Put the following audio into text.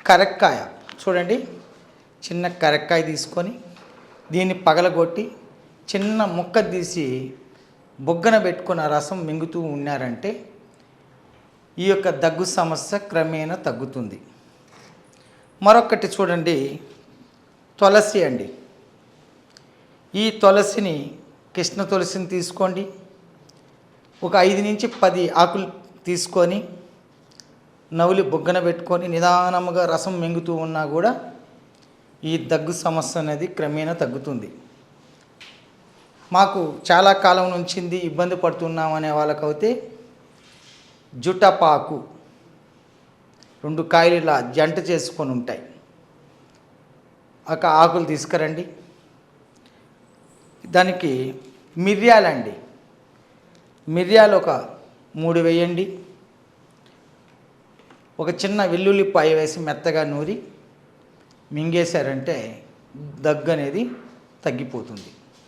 కరక్కాయ చూడండి, చిన్న కరక్కాయ తీసుకొని దీన్ని పగలగొట్టి చిన్న ముక్క తీసి బొగ్గన పెట్టుకుని ఆ రసం మింగుతూ ఉన్నారంటే ఈ యొక్క దగ్గు సమస్య క్రమేణా తగ్గుతుంది. మరొకటి చూడండి, తులసి అండి. ఈ తులసిని, కృష్ణ తులసిని తీసుకోండి. ఒక 5 నుంచి 10 ఆకులు తీసుకొని నవ్వులి బొగ్గన పెట్టుకొని నిదానముగా రసం మింగుతూ ఉన్నా కూడా ఈ దగ్గు సమస్య అనేది క్రమేణా తగ్గుతుంది. మాకు చాలా కాలం నుంచి ఇబ్బంది పడుతున్నాం అనే వాళ్ళకైతే జుటపాకు 2 కాయలు ఇలా జంట చేసుకొని ఉంటాయి. ఒక ఆకులు తీసుకురండి. దానికి మిరియాలండి, మిరియాలు ఒక 3 వేయండి. ఒక చిన్న వెల్లుల్లిపాయ వేసి మెత్తగా నూరి మింగేశారంటే దగ్గు అనేది తగ్గిపోతుంది.